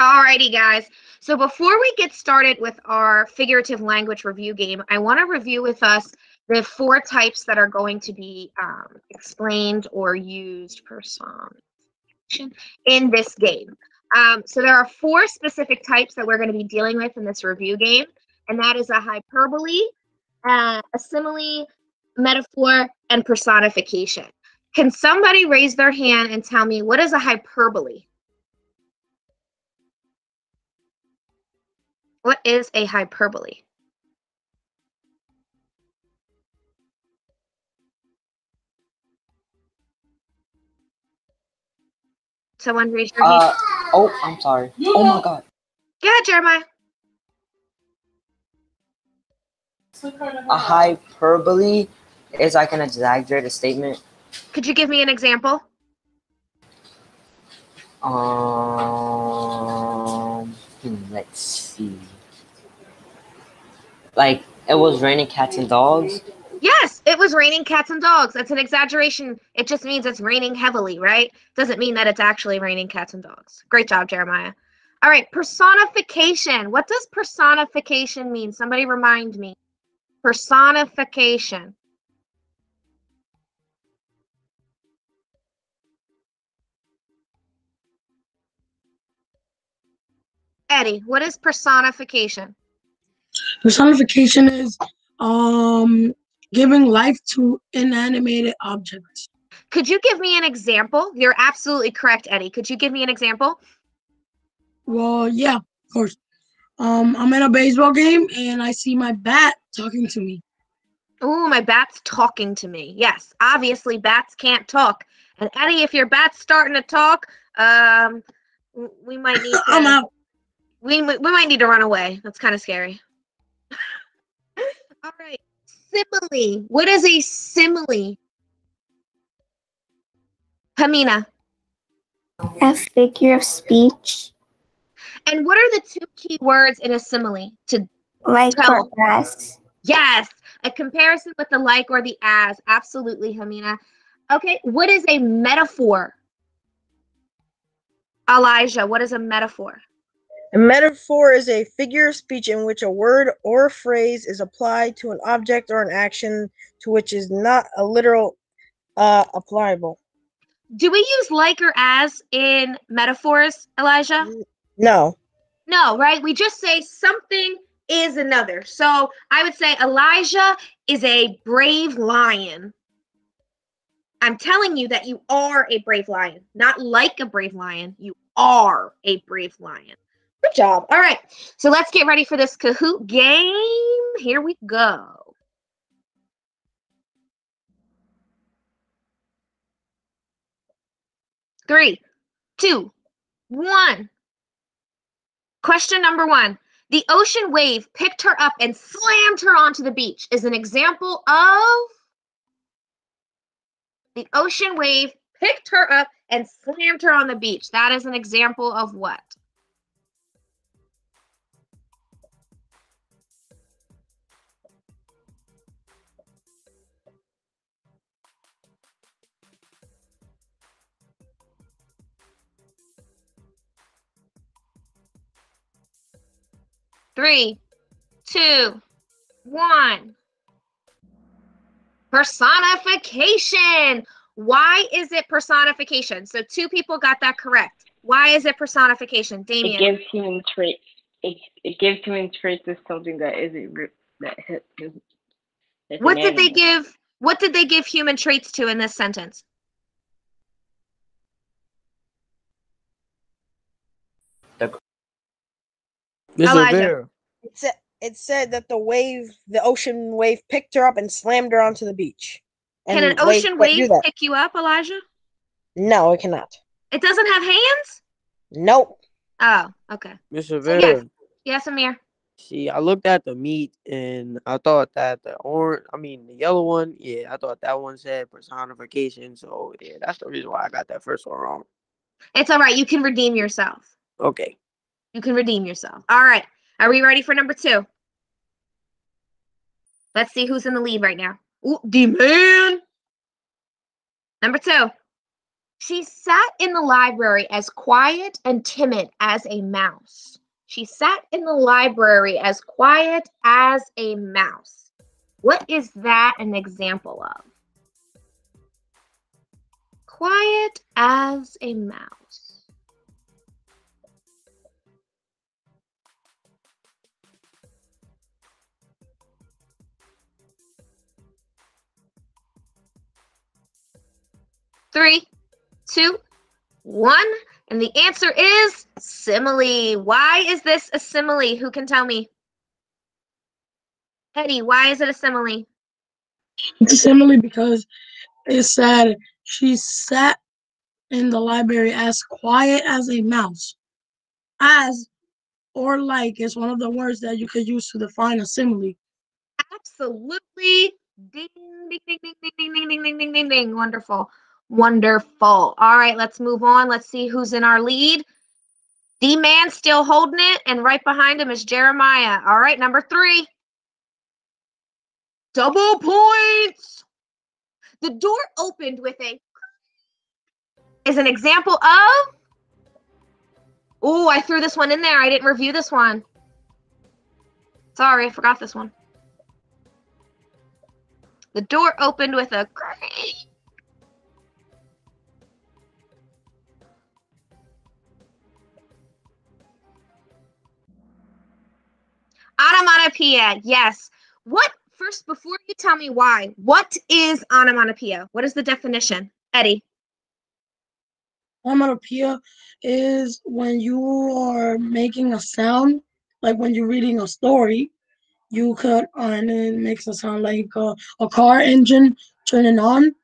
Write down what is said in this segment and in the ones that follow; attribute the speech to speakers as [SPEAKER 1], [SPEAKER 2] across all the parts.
[SPEAKER 1] Alrighty, guys. So before we get started with our figurative language review game, I want to review with us the 4 types that are going to be explained or used personification in this game. So there are 4 specific types that we're going to be dealing with in this review game, and that is a hyperbole, a simile, metaphor, and personification. Can somebody raise their hand and tell me what is a hyperbole? What is a hyperbole? Someone raise your hand.
[SPEAKER 2] Oh, I'm sorry. Oh my God.
[SPEAKER 1] Go ahead, Jeremiah.
[SPEAKER 2] A hyperbole is like an exaggerated statement.
[SPEAKER 1] Could you give me an example?
[SPEAKER 2] Let's see. Like, it was raining cats and dogs.
[SPEAKER 1] Yes, it was raining cats and dogs. That's an exaggeration. It just means it's raining heavily, right? Doesn't mean that it's actually raining cats and dogs. Great job, Jeremiah. All right, personification. What does personification mean? Somebody remind me. Personification. Eddie, what is personification?
[SPEAKER 3] Personification is giving life to inanimate objects.
[SPEAKER 1] Could you give me an example? You're absolutely correct, Eddie. Could you give me an example?
[SPEAKER 3] Well, yeah, of course. I'm in a baseball game and I see my bat talking to me.
[SPEAKER 1] Oh, my bat's talking to me. Yes, obviously bats can't talk. And Eddie, if your bat's starting to talk, we might need to.
[SPEAKER 3] I'm out.
[SPEAKER 1] We might need to run away. That's kind of scary. All right, simile. What is a simile? Pamina.
[SPEAKER 4] A figure of speech.
[SPEAKER 1] And what are the 2 key words in a simile? To
[SPEAKER 4] Like
[SPEAKER 1] tell.
[SPEAKER 4] or as.
[SPEAKER 1] Yes, a comparison with the like or the as. Absolutely, Hamina. Okay, what is a metaphor? Elijah, what is a metaphor?
[SPEAKER 5] A metaphor is a figure of speech in which a word or phrase is applied to an object or an action to which is not a literal applicable.
[SPEAKER 1] Do we use like or as in metaphors, Elijah?
[SPEAKER 5] No.
[SPEAKER 1] No, right? We just say something is another. So I would say Elijah is a brave lion. I'm telling you that you are a brave lion, not like a brave lion. You are a brave lion. Good job. All right. So let's get ready for this Kahoot game. Here we go. Three, two, one. Question number 1. The ocean wave picked her up and slammed her onto the beach is an example of. The ocean wave picked her up and slammed her on the beach. That is an example of what? Three, two, one. Personification. Why is it personification? So 2 people got that correct. Why is it personification? Damien.
[SPEAKER 6] It gives human traits. It gives human traits as something that isn't
[SPEAKER 1] What did they give? What did they give human traits to in this sentence? Elijah.
[SPEAKER 5] It said that the ocean wave picked her up and slammed her onto the beach.
[SPEAKER 1] Can an ocean wave pick you up, Elijah?
[SPEAKER 5] No, it cannot.
[SPEAKER 1] It doesn't have hands?
[SPEAKER 5] Nope.
[SPEAKER 1] Oh, okay.
[SPEAKER 7] Miss
[SPEAKER 1] So
[SPEAKER 7] Rivera.
[SPEAKER 1] yes, Amir.
[SPEAKER 7] See, I looked at the meat and I thought that the yellow one, yeah, I thought that one said personification. So yeah, that's the reason why I got that first one wrong.
[SPEAKER 1] It's all right. You can redeem yourself.
[SPEAKER 7] Okay.
[SPEAKER 1] You can redeem yourself. All right. Are we ready for number 2? Let's see who's in the lead right now. Ooh, D-Man. Number 2. She sat in the library as quiet and timid as a mouse. She sat in the library as quiet as a mouse. What is that an example of? Quiet as a mouse. Three, two, one, and the answer is simile. Why is this a simile? Who can tell me? Eddie, why is it a simile?
[SPEAKER 3] It's a simile because it said she sat in the library as quiet as a mouse. As or like is one of the words that you could use to define a simile.
[SPEAKER 1] Absolutely. Ding, ding, ding, ding, ding, ding, ding, ding, ding, ding, ding, ding. Wonderful. Wonderful. All right, let's move on. Let's see who's in our lead. D-Man still holding it, and right behind him is Jeremiah. All right, number 3. Double points. The door opened with a is an example of. Oh, I threw this one in there. I didn't review this one. Sorry, I forgot this one. The door opened with a onomatopoeia. Yes. What first before you tell me why? What is onomatopoeia? What is the definition, Eddie?
[SPEAKER 3] Onomatopoeia is when you are making a sound, like when you're reading a story, you could, and it makes a sound like a car engine turning on.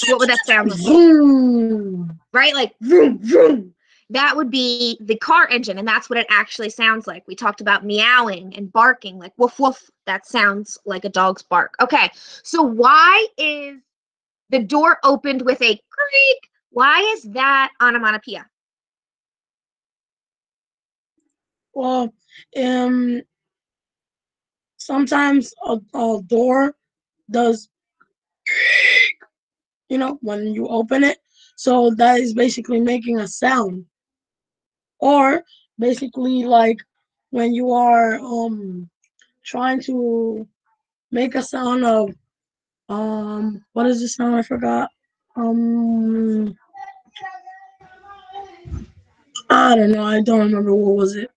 [SPEAKER 1] What would that sound like?
[SPEAKER 3] Vroom.
[SPEAKER 1] Right? Like vroom, vroom. That would be the car engine, and that's what it actually sounds like. We talked about meowing and barking, like woof, woof. That sounds like a dog's bark. Okay, so why is the door opened with a creak? Why is that onomatopoeia?
[SPEAKER 3] Well, sometimes a door does, when you open it. So that is basically making a sound. Or basically like when you are trying to make a sound of what is the sound I forgot? Um I don't know, I don't remember what was it.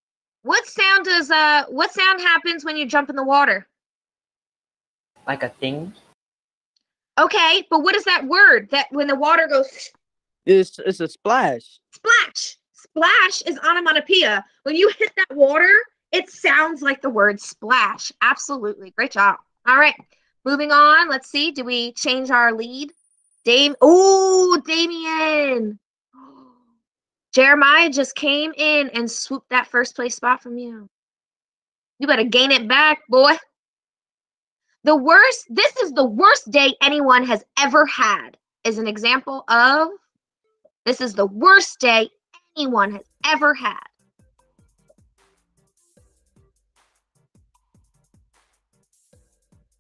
[SPEAKER 1] What sound happens when you jump in the water?
[SPEAKER 2] Like a thing.
[SPEAKER 1] Okay, but what is that word that when the water goes
[SPEAKER 7] It's a splash.
[SPEAKER 1] splash? Splash is onomatopoeia. When you hit that water, it sounds like the word splash. Absolutely. Great job. All right. Moving on. Let's see. Do we change our lead? Damien. Jeremiah just came in and swooped that first place spot from you. You better gain it back, boy. This is the worst day anyone has ever had, is an example of this is the worst day anyone has ever had.